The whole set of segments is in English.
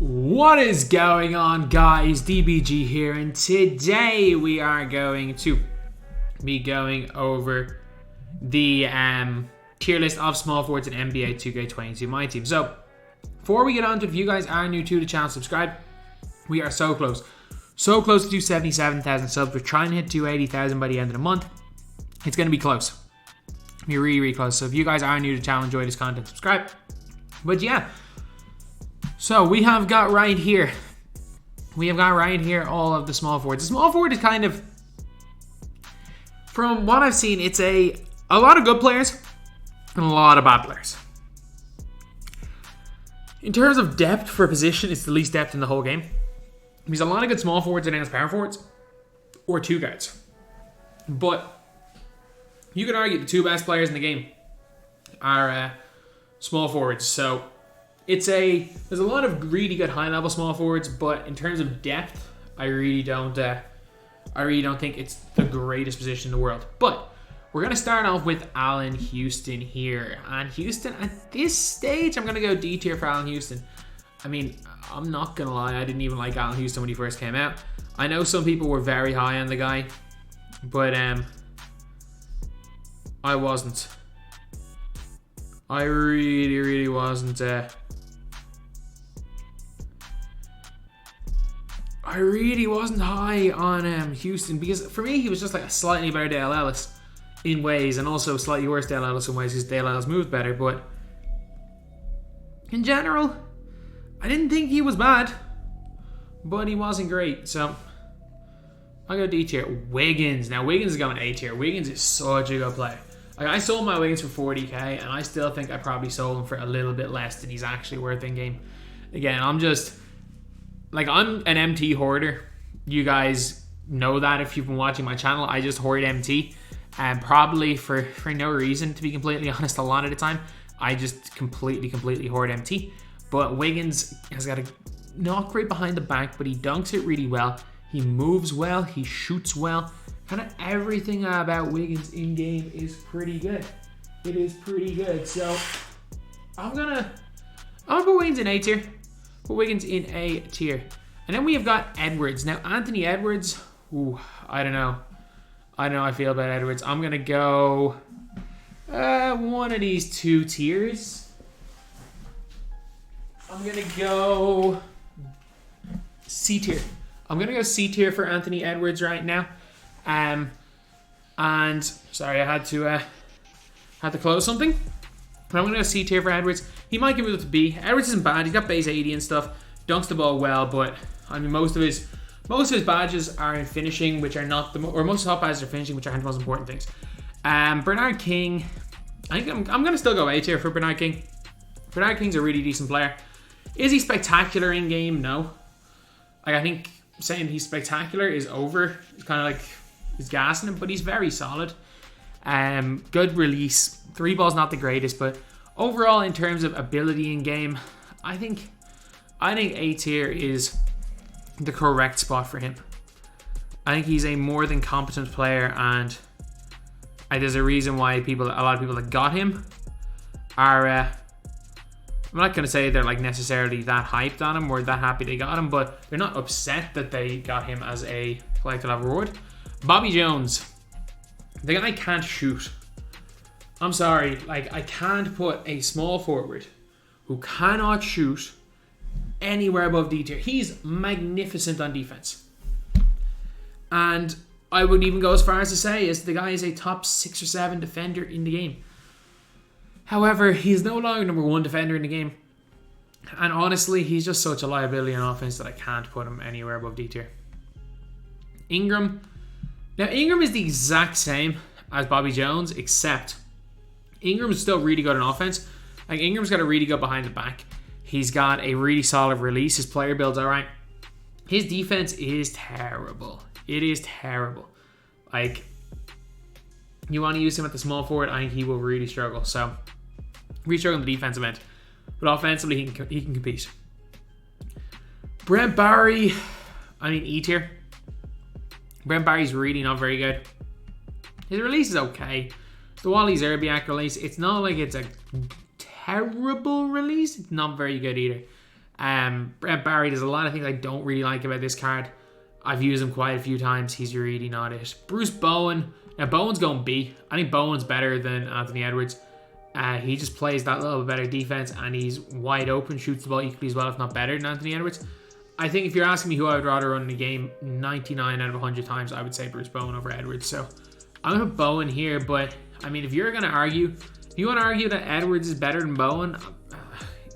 What is going on, guys? DBG here, and today we are going to be going over the tier list of small forwards in NBA 2K22 MyTEAM. So, before we get on to it, if you guys are new to the channel, subscribe. We are so close to 77,000 subs. We're trying to hit 280,000 by the end of the month. It's going to be close. We're really close. So if you guys are new to the channel, enjoy this content, subscribe. But yeah, so we have got right here all of the small forwards. The small forward is kind of, from what I've seen, it's a lot of good players and a lot of bad players. In terms of depth for position, it's the least depth in the whole game. There's a lot of good small forwards and power forwards, or two guards. But you could argue the two best players in the game are small forwards. So there's a lot of really good high level small forwards, but in terms of depth, I really don't think it's the greatest position in the world. But we're gonna start off with Allen Houston here, and Houston at this stage, I'm gonna go D tier for Allen Houston. I mean, I'm not gonna lie, I didn't even like Allen Houston when he first came out. I know some people were very high on the guy, but I wasn't. I really wasn't. I really wasn't high on Houston, because for me he was just like a slightly better Dale Ellis in ways, and also slightly worse Dale Ellis in ways because Dale Ellis moved better. But in general, I didn't think he was bad, but he wasn't great. So I'll go D tier. Wiggins. Now Wiggins is going A tier. Wiggins is such a good player. Like, I sold my Wiggins for 40k, and I still think I probably sold him for a little bit less than he's actually worth in game. Again, I'm an MT hoarder. You guys know that if you've been watching my channel. I just hoard MT, and probably for no reason, to be completely honest. A lot of the time I just completely hoard MT. But Wiggins has got a not great behind the back, but he dunks it really well. He moves well, he shoots well. Kind of everything about Wiggins in game is pretty good. It is pretty good. So I'm gonna put Wiggins in A tier. Put Wiggins in A tier. And then we have got Edwards. Now Anthony Edwards, I don't know how I feel about Edwards. I'm gonna go one of these two tiers. I'm gonna go C tier. I'm gonna go C tier for Anthony Edwards right now. And sorry, I had to close something. But I'm gonna go C tier for Edwards. He might give it to B. Edwards isn't bad. He's got base 80 and stuff. Dunks the ball well, but I mean most of his badges are in finishing, which are not most of the top badges are finishing, which aren't the most important things. Bernard King. I think I'm gonna still go A tier for Bernard King. Bernard King's a really decent player. Is he spectacular in game? No. Like, I think saying he's spectacular is over. It's kind of like he's gassing him, but he's very solid. Good release. Three ball's not the greatest, but overall in terms of ability in game, I think A tier is the correct spot for him. I think he's a more than competent player, and there's a reason why a lot of people that got him are I'm not going to say they're like necessarily that hyped on him or that happy they got him, but they're not upset that they got him as a collective level reward. Bobby Jones. The guy can't shoot. I'm sorry, like, I can't put a small forward who cannot shoot anywhere above D tier. He's magnificent on defense. And I would even go as far as to say the guy is a top 6 or 7 defender in the game. However, he's no longer number 1 defender in the game. And honestly, he's just such a liability on offense that I can't put him anywhere above D tier. Ingram. Now, Ingram is the exact same as Bobby Jones, except Ingram is still really good on offense. Like, Ingram's got a really good behind the back. He's got a really solid release. His player build's alright. His defense is terrible. It is terrible. Like, you want to use him at the small forward, I think he will really struggle. So, really struggle on the defensive end. But offensively, he can compete. Brent Barry, I mean E tier. Brent Barry's really not very good. His release is okay. The Wally Zerbiak release, it's not like it's a terrible release. It's not very good either. Brent Barry, there's a lot of things I don't really like about this card. I've used him quite a few times. He's really not it. Bruce Bowen. Now, Bowen's going B. I think Bowen's better than Anthony Edwards. He just plays that little bit better defense, and he's wide open, shoots the ball equally as well, if not better than Anthony Edwards. I think if you're asking me who I would rather run in the game 99 out of 100 times, I would say Bruce Bowen over Edwards. So I'm going to put Bowen here, but I mean, if you're going to argue, if you want to argue that Edwards is better than Bowen,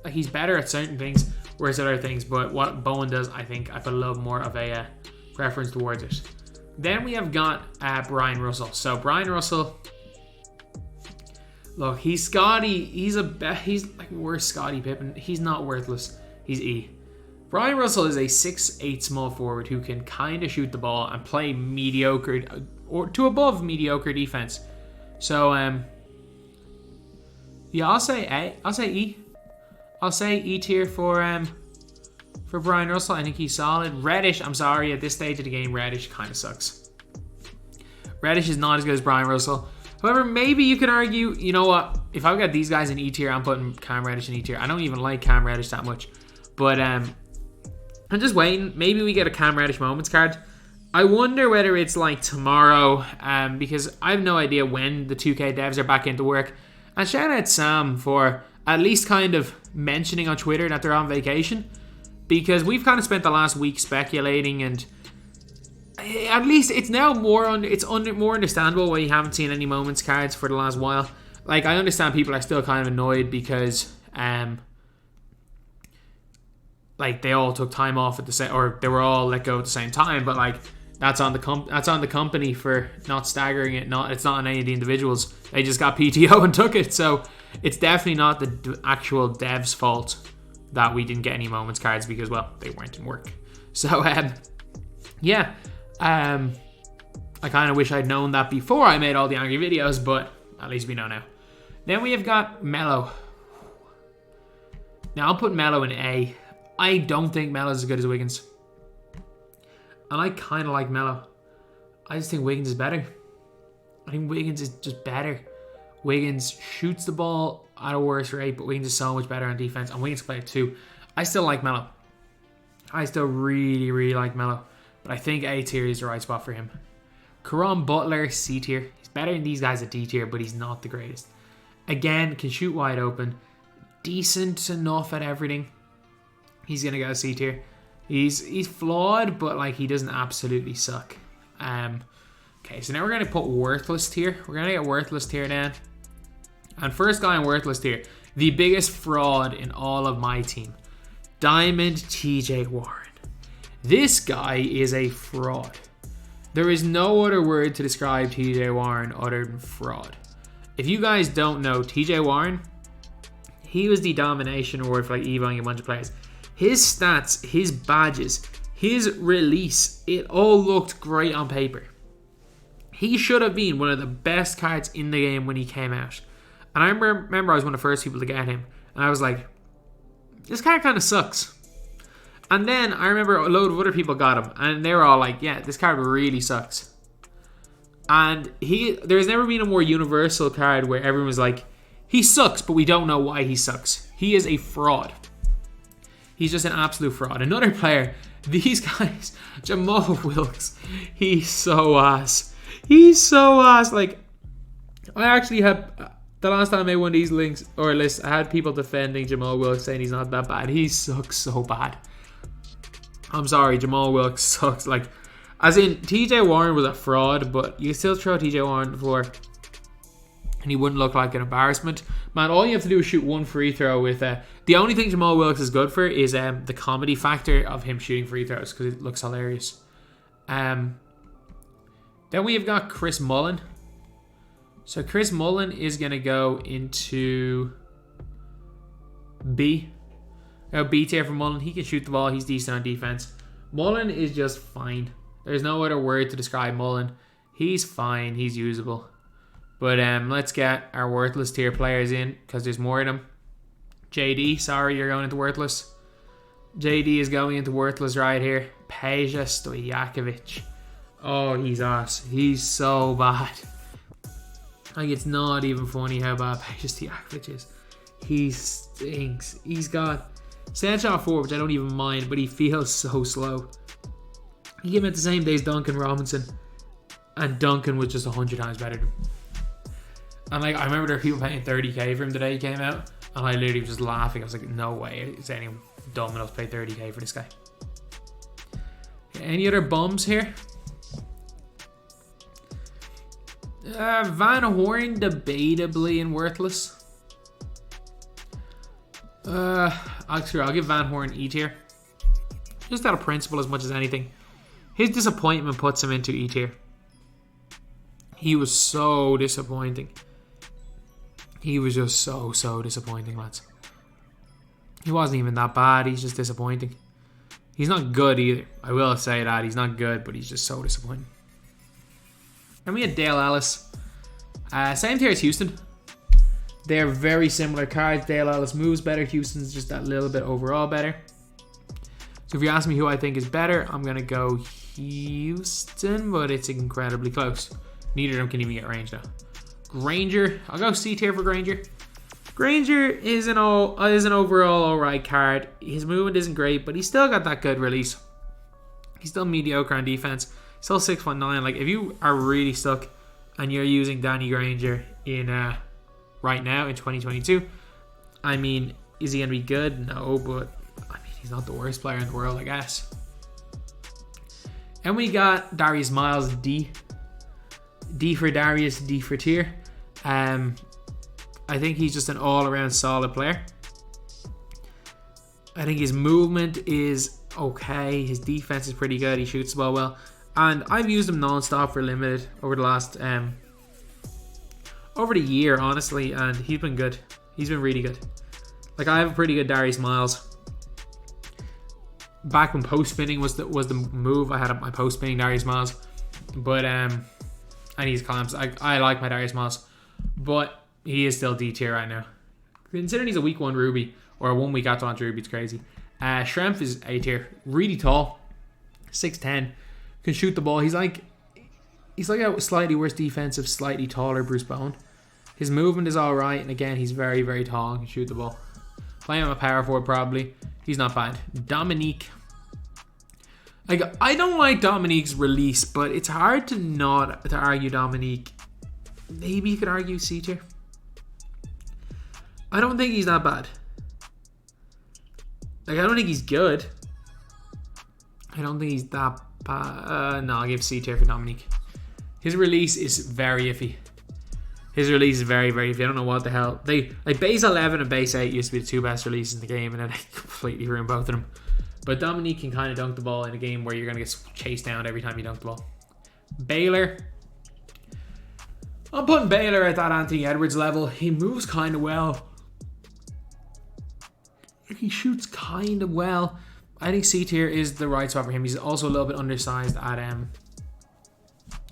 he's better at certain things, whereas other things, but what Bowen does, I think I put a little more of a preference towards it. Then we have got Brian Russell. So Brian Russell, look, he's Scotty. He's like worse Scotty Pippen. He's not worthless. He's E. Brian Russell is a 6'8" small forward who can kind of shoot the ball and play mediocre or to above mediocre defense. So yeah, I'll say A. I'll say E. I'll say E tier for Brian Russell. I think he's solid. Reddish, I'm sorry, at this stage of the game, Reddish kind of sucks. Reddish is not as good as Brian Russell. However, maybe you could argue, you know what? If I've got these guys in E tier, I'm putting Cam Reddish in E tier. I don't even like Cam Reddish that much, but I'm just waiting. Maybe we get a Cam Reddish moments card. I wonder whether it's like tomorrow, because I have no idea when the 2K devs are back into work. And shout out Sam for at least kind of mentioning on Twitter that they're on vacation, because we've kind of spent the last week speculating, and at least it's now more understandable why you haven't seen any moments cards for the last while. Like, I understand people are still kind of annoyed because like they all took time off at the same, or they were all let go at the same time, but like that's on the company for not staggering it. It's not on any of the individuals. They just got PTO and took it. So it's definitely not the actual devs' fault that we didn't get any moments cards, because, well, they weren't in work. So yeah, I kind of wish I'd known that before I made all the angry videos, but at least we know now. Then we have got Melo. Now I'll put Melo in A. I don't think Melo's as good as Wiggins. And I kind of like Melo. I just think Wiggins is better. I think Wiggins is just better. Wiggins shoots the ball at a worse rate, but Wiggins is so much better on defense. And Wiggins player too. I still like Melo. I still really, really like Melo. But I think A tier is the right spot for him. Caron Butler, C tier. He's better than these guys at D tier, but he's not the greatest. Again, can shoot wide open. Decent enough at everything. He's going to go C tier. He's flawed, but like he doesn't absolutely suck. Okay, so now we're going to put worthless tier. We're going to get worthless tier down. And first guy in worthless tier, the biggest fraud in all of my team, Diamond TJ Warren. This guy is a fraud. There is no other word to describe TJ Warren other than fraud. If you guys don't know, TJ Warren, he was the domination award for like evoing a bunch of players. His stats, his badges, his release, it all looked great on paper. He should have been one of the best cards in the game when he came out. And I remember I was one of the first people to get him. And I was like, this card kind of sucks. And then I remember a load of other people got him. And they were all like, yeah, this card really sucks. And there's never been a more universal card where everyone was like, he sucks, but we don't know why he sucks. He is a fraud. He's just an absolute fraud. Another player, these guys, Jamal Wilkes, he's so ass. He's so ass. Like, I actually had, the last time I made one of these links or lists, I had people defending Jamal Wilkes, saying he's not that bad. He sucks so bad. I'm sorry, Jamal Wilkes sucks. Like, as in, TJ Warren was a fraud, but you still throw TJ Warren before, and he wouldn't look like an embarrassment. Man, all you have to do is shoot one free throw with... the only thing Jamal Wilkes is good for is the comedy factor of him shooting free throws, because it looks hilarious. Then we have got Chris Mullin. So Chris Mullin is going to go into B. B tier for Mullin. He can shoot the ball. He's decent on defense. Mullin is just fine. There's no other word to describe Mullin. He's fine. He's usable. But let's get our worthless tier players in, because there's more of them. JD, sorry, you're going into worthless. JD is going into worthless right here. Peja Stojakovic. Oh, he's ass. He's so bad. Like, it's not even funny how bad Peja Stojakovic is. He stinks. He's got Sensational forward, which I don't even mind, but he feels so slow. He came out the same day as Duncan Robinson, and Duncan was just 100 times better than him. And like, I remember there were people paying 30k for him the day he came out, and I literally was just laughing. I was like, no way is anyone dumb enough to pay 30k for this guy. Any other bums here? Van Horn, debatably and worthless. I'll give Van Horn E tier. Just out of principle as much as anything. His disappointment puts him into E tier. He was so disappointing. He was just so disappointing, lads. He wasn't even that bad. He's just disappointing. He's not good either. I will say that. He's not good, but he's just so disappointing. And we had Dale Ellis. Same tier as Houston. They're very similar cards. Dale Ellis moves better. Houston's just that little bit overall better. So if you ask me who I think is better, I'm going to go Houston, but it's incredibly close. Neither of them can even get range though. Granger. I'll go C tier for Granger. Granger is an overall alright card. His movement isn't great, but he's still got that good release. He's still mediocre on defense. Still 6.9. Like, if you are really stuck and you're using Danny Granger in right now in 2022, I mean, is he going to be good? No, but I mean, he's not the worst player in the world, I guess. And we got Darius Miles, D. D for Darius, D for tier. I think he's just an all-around solid player. I think his movement is okay. His defense is pretty good. He shoots the ball well. And I've used him non-stop for limited over the last... over the year, honestly. And he's been good. He's been really good. Like, I have a pretty good Darius Miles. Back when post-spinning was the move, I had my post-spinning Darius Miles. But, and he's clamps. I like my Darius Miles. But... he is still D tier right now. Considering he's a week 1 Ruby, or a 1 week advanced Ruby, it's crazy. Schrempf is A tier. Really tall. 6'10". Can shoot the ball. He's like a slightly worse defensive, slightly taller Bruce Bowen. His movement is alright, and again, he's very, very tall and can shoot the ball. Playing him a power forward, probably. He's not bad. Dominique. Like, I don't like Dominique's release, but it's hard to argue Dominique. Maybe you could argue C tier. I don't think he's that bad. Like, I don't think he's good. I don't think he's that bad. No, I'll give C tier for Dominique. His release is very iffy. His release is very, very iffy. I don't know what the hell. Like, base 11 and base 8 used to be the 2 best releases in the game, and then they completely ruined both of them. But Dominique can kind of dunk the ball in a game where you're going to get chased down every time you dunk the ball. Baylor. I'm putting Baylor at that Anthony Edwards level. He moves kind of well. He shoots kind of well. I think C tier is the right spot for him. He's also a little bit undersized at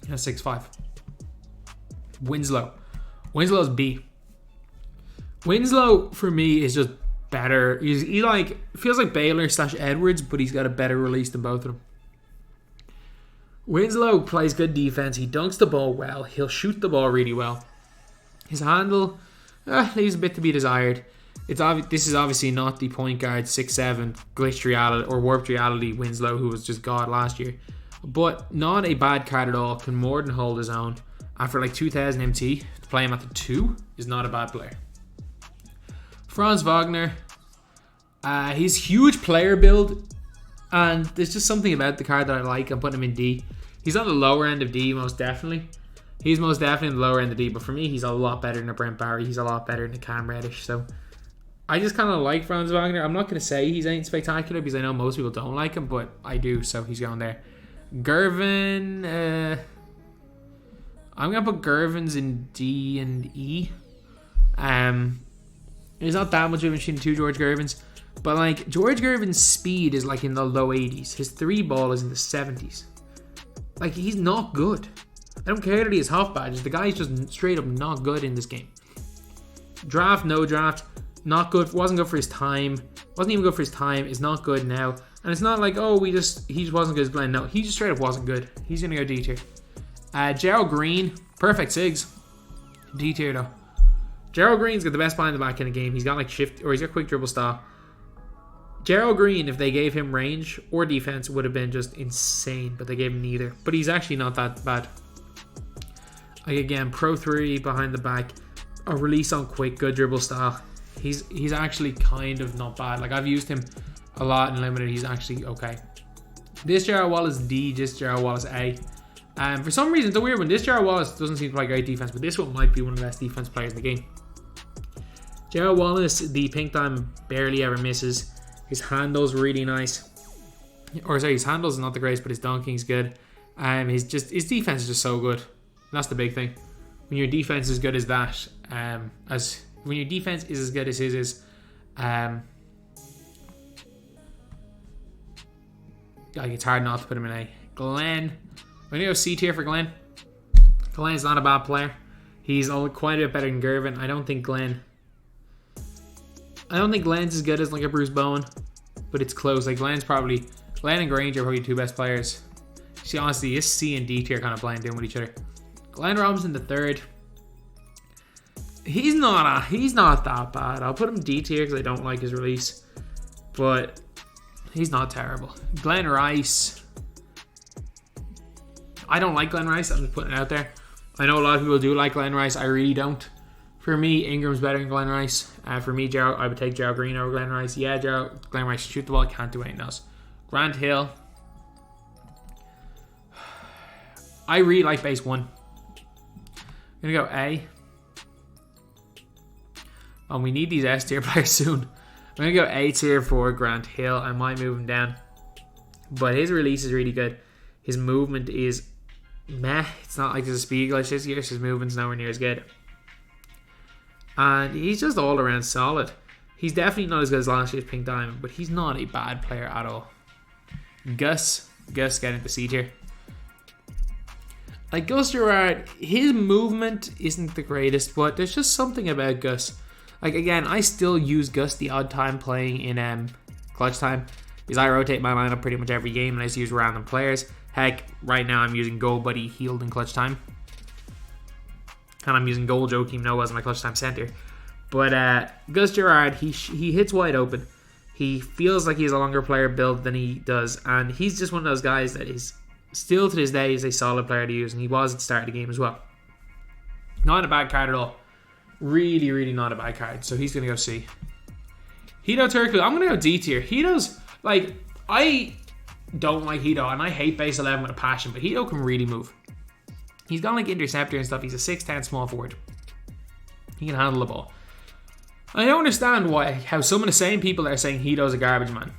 6'5". Winslow's B. Winslow for me is just better. He like feels like Baylor / Edwards, but he's got a better release than both of them. Winslow plays good defense. He dunks the ball well. He'll shoot the ball really well. His handle leaves a bit to be desired. This is obviously not the point guard 6'7" glitched reality or warped reality Winslow, who was just God last year. But not a bad card at all. Can more than hold his own. After like 2000 MT, to play him at the 2 is not a bad player. Franz Wagner. He's huge player build. And there's just something about the card that I like. I'm putting him in D. He's on the lower end of D, most definitely. He's most definitely in the lower end of D. But for me, he's a lot better than a Brent Barry. He's a lot better than a Cam Reddish. So I just kind of like Franz Wagner. I'm not going to say he's ain't spectacular because I know most people don't like him, but I do, so he's going there. Gervin, I'm going to put Gervin's in D and E. There's not that much of a machine to George Gervin's, but like George Gervin's speed is like in the low 80s. His 3 ball is in the 70s. Like, he's not good. I don't care that he has half badges. The guy's just straight up not good in this game. Draft, no draft. Not good. Wasn't good for his time. Wasn't even good for his time. Is not good now. And it's not like, oh, he just wasn't good as blend. No, he just straight up wasn't good. He's gonna go D tier. Gerald Green, perfect SIGs. D tier though. Gerald Green's got the best behind the back in the game. He's got like shift, or he's got quick dribble style. Gerald Green, if they gave him range or defense, would have been just insane, but they gave him neither. But he's actually not that bad. Like again, Pro 3 behind the back, a release on quick, good dribble style. He's actually kind of not bad. Like I've used him a lot in limited. He's actually okay. This Gerald Wallace D, just Gerald Wallace A. For some reason, it's a weird one. This Gerald Wallace doesn't seem to play great defense, but this one might be one of the best defense players in the game. Gerald Wallace, the pink dime barely ever misses. His handle's really nice. Or sorry, his handle's not the greatest, but his dunking's good. His defense is just so good. That's the big thing. When your defense is as good as that, when your defense is as good as his is, like it's hard not to put him in A. Glenn, I'm gonna go C tier for Glenn. Glenn's not a bad player. He's quite a bit better than Gervin. I don't think Glenn's as good as like a Bruce Bowen, but it's close. Like Glenn and Granger are probably the two best players. See, honestly, this C and D tier kind of blend in with each other. Glenn Robinson the third. He's not that bad. I'll put him D tier because I don't like his release, but he's not terrible. Glenn Rice. I don't like Glenn Rice. I'm just putting it out there. I know a lot of people do like Glenn Rice. I really don't. For me, Ingram's better than Glenn Rice. For me, I would take Gerald Green over Glenn Rice. Yeah, Glenn Rice shoot the ball. Can't do anything else. Grant Hill. I really like base 1. I'm going to go A. And we need these S tier players soon. I'm going to go A tier for Grant Hill. I might move him down. But his release is really good. His movement is meh. It's not like there's a speed glitch this year. So his movement's nowhere near as good. And he's just all around solid. He's definitely not as good as last year's Pink Diamond, but he's not a bad player at all. Gus getting the C tier. Like Gus Gerard, his movement isn't the greatest, but there's just something about Gus. Like again, I still use Gus the odd time playing in clutch time, because I rotate my lineup pretty much every game and I just use random players. Heck, right now I'm using Goal Buddy Healed in clutch time. And I'm using Goal Joakim Noah as my clutch time center. But Gus Gerard, he hits wide open. He feels like he's a longer player build than he does. And he's just one of those guys that is still to this day is a solid player to use. And he was at the start of the game as well. Not a bad card at all. Really, really not a bad card. So he's going to go C. Hito Turkoglu, I'm going to go D tier. Hito's, like, I don't like Hito. And I hate base 11 with a passion. But Hito can really move. He's got like interceptor and stuff. He's a 6'10 small forward. He can handle the ball. I don't understand how some of the same people are saying Hito's a garbage man.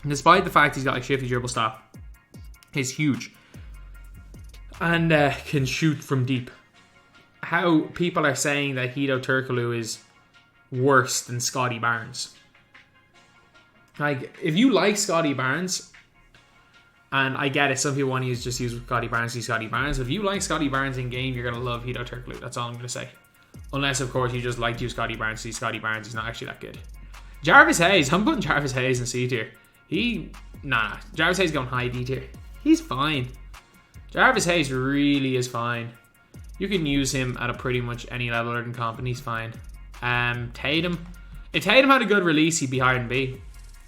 Despite the fact he's got like shifty dribble stop. He's huge. And can shoot from deep. How people are saying that Hito Turkoglu is worse than Scotty Barnes. Like, if you like Scotty Barnes... And I get it, some people want to use Scotty Barnes, see Scotty Barnes. But if you like Scotty Barnes in game, you're going to love Hito Turkoglu. That's all I'm going to say. Unless, of course, you just like to use Scotty Barnes, see Scotty Barnes. He's not actually that good. Jarvis Hayes. I'm putting Jarvis Hayes in C tier. Jarvis Hayes going high D tier. He's fine. Jarvis Hayes really is fine. You can use him at a pretty much any level other than comp, and he's fine. Tatum. If Tatum had a good release, he'd be higher than B.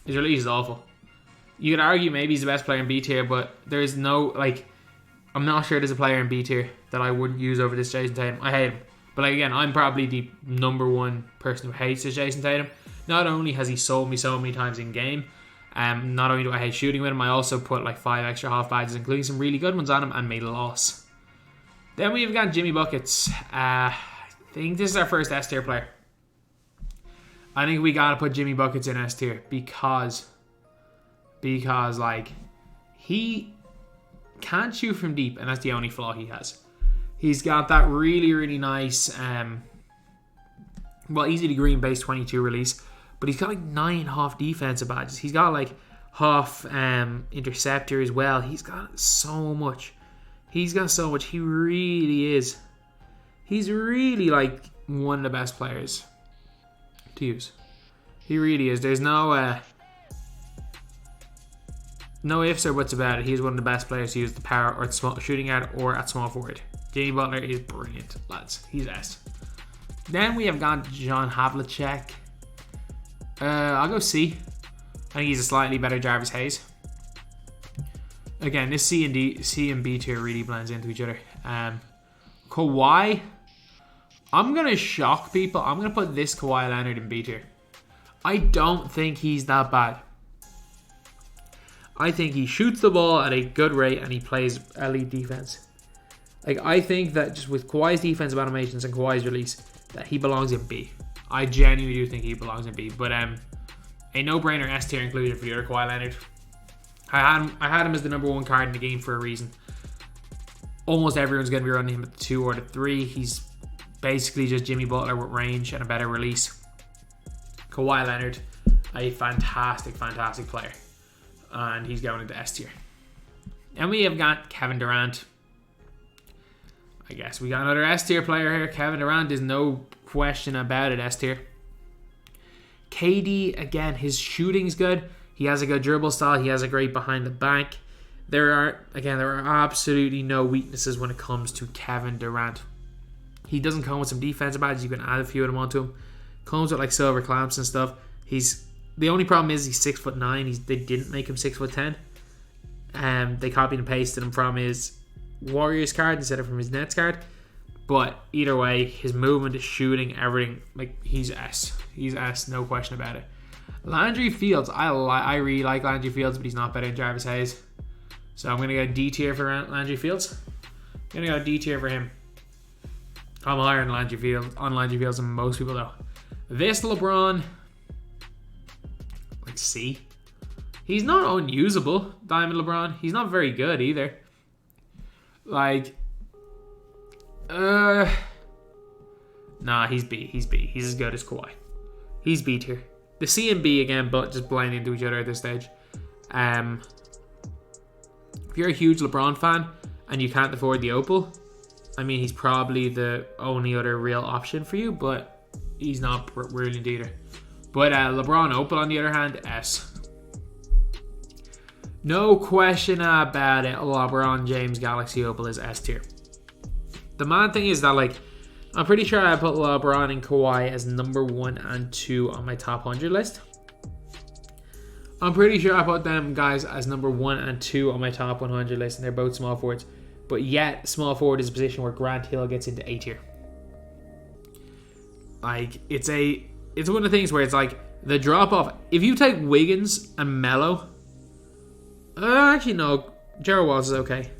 His release is awful. You could argue maybe he's the best player in B tier, but there's no, like, I'm not sure there's a player in B tier that I wouldn't use over this Jason Tatum. I hate him. But like, again, I'm probably the number one person who hates this Jason Tatum. Not only has he sold me so many times in game, not only do I hate shooting with him, I also put like 5 extra half badges, including some really good ones on him, and made a loss. Then we've got Jimmy Buckets. I think this is our first S tier player. I think we gotta put Jimmy Buckets in S tier because like, he can't shoot from deep, and that's the only flaw he has. He's got that really, really nice, easy to green base 22 release, but he's got like 9 half defensive badges. He's got like half interceptor as well. He's got so much. He really is. He's really like one of the best players to use. He really is. There's no ifs or buts about it. He's one of the best players to use the power or the small shooting guard or at small forward. Jimmy Butler is brilliant, lads. He's S. Then we have got John Havlicek. I'll go C. I think he's a slightly better Jarvis Hayes. Again, this C and B tier really blends into each other. Kawhi, I'm going to shock people. I'm going to put this Kawhi Leonard in B tier. I don't think he's that bad. I think he shoots the ball at a good rate and he plays elite defense. Like, I think that just with Kawhi's defensive animations and Kawhi's release, that he belongs in B. I genuinely do think he belongs in B. But a no-brainer S tier included for the other Kawhi Leonard. I had him as the #1 card in the game for a reason. Almost everyone's going to be running him at the 2 or the 3. He's basically just Jimmy Butler with range and a better release. Kawhi Leonard, a fantastic, fantastic player. And he's going into S tier. And we have got Kevin Durant. I guess we got another S tier player here. Kevin Durant, there's no question about it, S tier. KD, again, his shooting's good. He has a good dribble style. He has a great behind the back. There are absolutely no weaknesses when it comes to Kevin Durant. He doesn't come with some defensive badges. You can add a few of them onto him. Comes with like silver clamps and stuff. The only problem is he's 6'9". They didn't make him 6'10". They copied and pasted him from his Warriors card instead of from his Nets card. But either way, his movement, his shooting, everything, like, he's S. He's S, no question about it. Landry Fields, I really like Landry Fields, but he's not better than Jarvis Hayes. So I'm going to go D tier for Landry Fields. I'm going to go D tier for him. I'm higher on Landry Fields than most people though. This LeBron, like C. He's not unusable, Diamond LeBron. He's not very good either. Like, nah, he's B. He's B. He's as good as Kawhi. He's B tier. The C and B again, but just blend into each other at this stage. If you're a huge LeBron fan and you can't afford the Opal, I mean, he's probably the only other real option for you, but he's not brilliant either. But LeBron Opal, on the other hand, S. No question about it, LeBron James Galaxy Opal is S tier. The mad thing is that, like, I'm pretty sure I put LeBron and Kawhi as #1 and 2 on my top 100 list. I'm pretty sure I put them guys as #1 and 2 on my top 100 list, and they're both small forwards. But yet, small forward is a position where Grant Hill gets into A tier. Like, it's one of the things where it's like the drop off. If you take Wiggins and Melo, actually no, Gerald Walls is okay.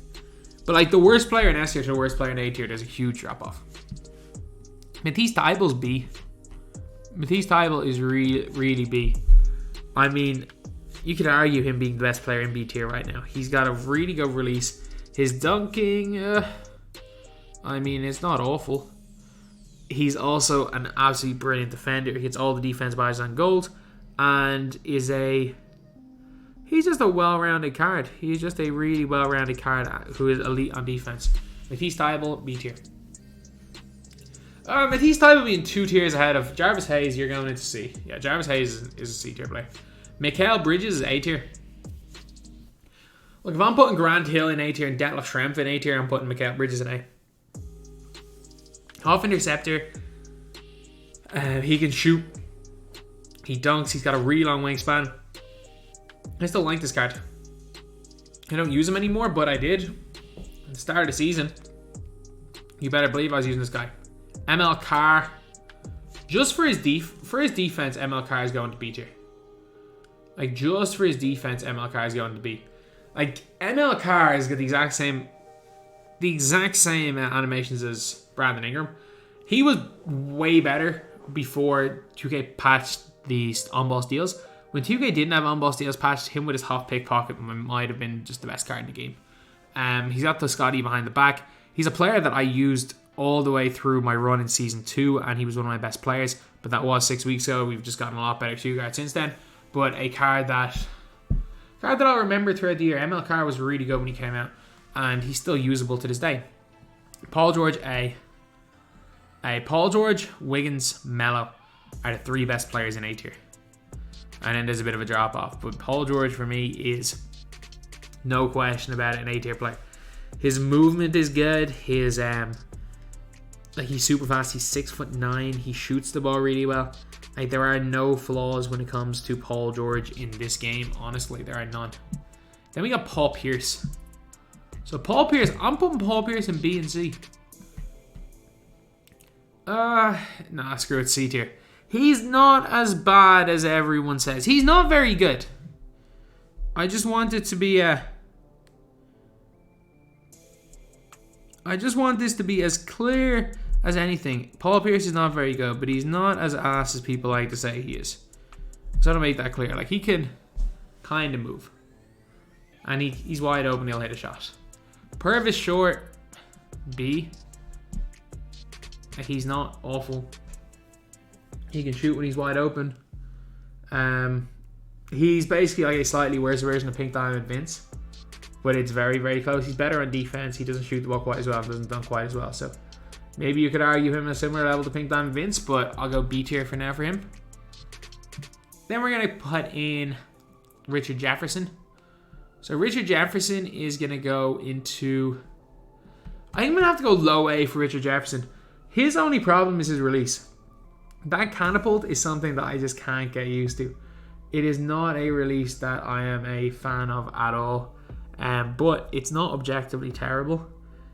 But like the worst player in S tier to the worst player in A tier, there's a huge drop off. Matisse Thybulle's B. Matisse Thybulle is really B. I mean, you could argue him being the best player in B tier right now. He's got a really good release. His dunking, I mean, it's not awful. He's also an absolutely brilliant defender. He gets all the defense badges on gold, and he's just a well-rounded card. He's just a really well-rounded card who is elite on defense. Matisse Thybulle, B tier. Matisse Thybulle being 2 tiers ahead of Jarvis Hayes, you're going into C. Yeah, Jarvis Hayes is a C tier player. Mikal Bridges is A tier. Look, if I'm putting Grant Hill in A tier and Detlef Schrempf in A tier, I'm putting Mikal Bridges in A. Off interceptor. He can shoot. He dunks. He's got a really long wingspan. I still like this card. I don't use him anymore, but I did at the start of the season. You better believe I was using this guy. ML Carr. Just for his defense, ML Carr is going to B tier. Like, just for his defense, ML Carr is going to B. Like, ML Carr has got the exact same animations as Brandon Ingram. He was way better before 2K patched these on-ball steals. When 2K didn't have on-ball steals patched, him with his hot pickpocket might have been just the best card in the game. He's got the Scotty behind the back. He's a player that I used all the way through my run in Season 2, and he was one of my best players. But that was 6 weeks ago. We've just gotten a lot better shoe guard since then. But a card that I'll remember throughout the year. ML Carr was really good when he came out, and he's still usable to this day. Paul George, A. Paul George, Wiggins, Melo are the 3 best players in A tier. And then there's a bit of a drop off. But Paul George for me is no question about it, an A tier player. His movement is good. His he's super fast. He's 6'9". He shoots the ball really well. Like, there are no flaws when it comes to Paul George in this game. Honestly, there are none. Then we got Paul Pierce. So Paul Pierce, I'm putting Paul Pierce in B and C. Nah, screw it, C tier. He's not as bad as everyone says. He's not very good. I just want it to be I just want this to be as clear as anything. Paul Pierce is not very good, but he's not as ass as people like to say he is. So to make that clear, like, he can kind of move. And he's wide open, he'll hit a shot. Purvis Short, B. Like, he's not awful. He can shoot when he's wide open. He's basically like a slightly worse version of Pink Diamond Vince. But it's very, very close. He's better on defense. He doesn't shoot the ball quite as well. Doesn't dunk quite as well. So maybe you could argue him at a similar level to Pink Diamond Vince. But I'll go B tier for now for him. Then we're going to put in Richard Jefferson. So Richard Jefferson is going to go into... I think I'm going to have to go low A for Richard Jefferson. His only problem is his release. That catapult is something that I just can't get used to. It is not a release that I am a fan of at all. But it's not objectively terrible.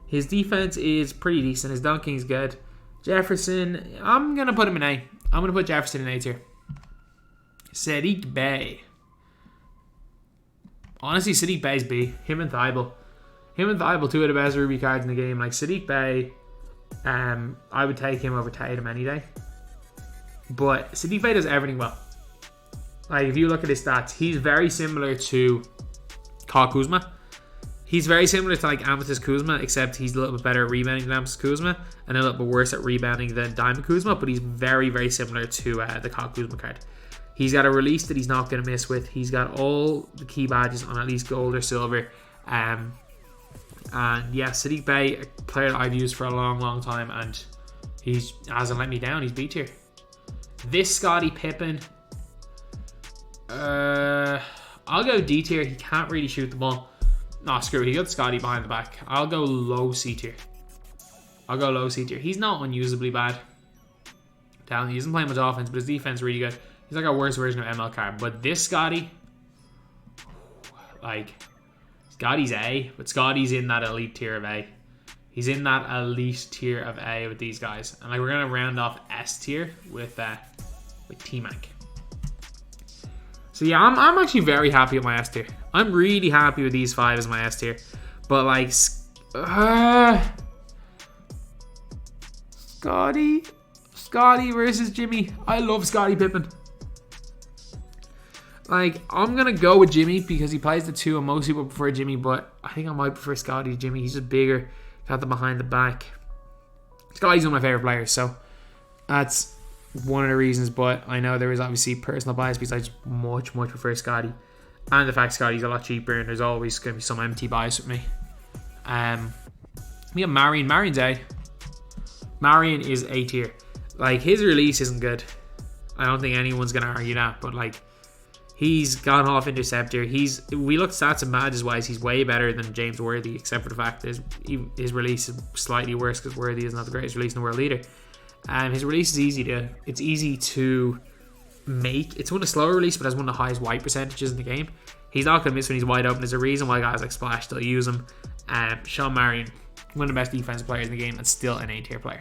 His defense is pretty decent. His dunking is good. Jefferson, I'm going to put him in A. I'm going to put Jefferson in A tier. Sadiq Bey. Honestly, Sadiq Bey's B. Him and Thibault. Him and Thibault, two of the best Ruby cards in the game. Like, Sadiq Bey, I would take him over Tatum any day. But Sadiq Bey does everything well. Like, if you look at his stats, he's very similar to Kyle Kuzma. He's very similar to, like, Amethyst Kuzma, except he's a little bit better at rebounding than Amethyst Kuzma and a little bit worse at rebounding than Diamond Kuzma, but he's very, very similar to the Kyle Kuzma card. He's got a release that he's not going to miss with. He's got all the key badges on at least gold or silver. And yeah, Sadiq Bey, a player that I've used for a long, long time, and he hasn't let me down. He's B tier. This Scottie Pippen, I'll go D tier. He can't really shoot the ball. Nah, screw it. He got Scottie behind the back. I'll go low C tier. I'll go low C tier. He's not unusably bad. He isn't playing much offense, but his defense is really good. He's like a worse version of ML card. But this Scottie, like, Scottie's A, but Scottie's in that elite tier of A. He's in that elite tier of A with these guys. And like, we're gonna round off S tier with T-Mac. So yeah, I'm actually very happy with my S tier. I'm really happy with these 5 as my S tier. But like, Scottie versus Jimmy. I love Scottie Pippen. Like, I'm going to go with Jimmy because he plays the 2 and most people prefer Jimmy, but I think I might prefer Scottie to Jimmy. He's just bigger, got the behind the back. Scottie's one of my favorite players, so that's one of the reasons, but I know there is obviously personal bias because I just much prefer Scottie. And the fact Scottie's a lot cheaper and there's always going to be some empty bias with me. We have Marion. Marion's A. Marion is A tier. Like, his release isn't good. I don't think anyone's going to argue that, but like, he's gone off interceptor. We look stats and badges wise, he's way better than James Worthy, except for the fact that his release is slightly worse because Worthy is not the greatest release in the world either. His release is easy to make. It's one of the slower release, but has one of the highest white percentages in the game. He's not going to miss when he's wide open. There's a reason why guys like Splash still use him. Sean Marion, one of the best defensive players in the game, and still an A tier player.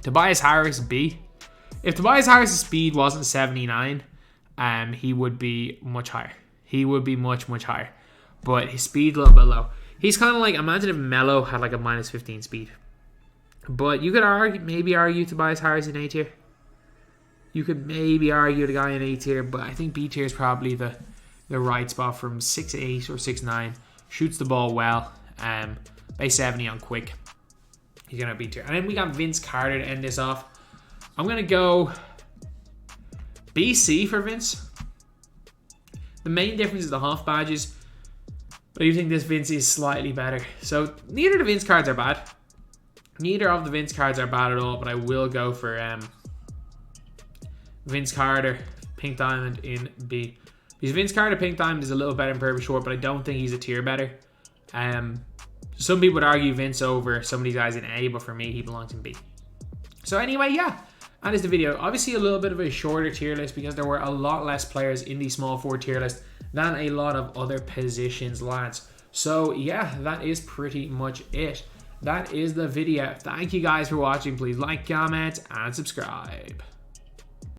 Tobias Harris, B. If Tobias Harris' speed wasn't 79, he would be much higher. He would be much higher. But his speed a little bit low. He's kind of like, imagine if Melo had like a minus 15 speed. But you could maybe argue Tobias Harris in A tier. You could maybe argue the guy in A tier, but I think B tier is probably the right spot from 6'8 or 6'9. Shoots the ball well. Base 70 on quick. He's going to B tier. And then we got Vince Carter to end this off. I'm going to go BC for Vince. The main difference is the half badges. But I do think this Vince is slightly better. So neither of the Vince cards are bad. Neither of the Vince cards are bad at all. But I will go for Vince Carter, Pink Diamond in B. Because Vince Carter, Pink Diamond is a little better in Purple Short, but I don't think he's a tier better. Some people would argue Vince over some of these guys in A, but for me, he belongs in B. So anyway, yeah. that is the video. Obviously a little bit of a shorter tier list because there were a lot less players in the small forward tier list than a lot of other positions, lads. So yeah, that is pretty much it. That is the video. Thank you guys for watching. Please like, comment, and subscribe.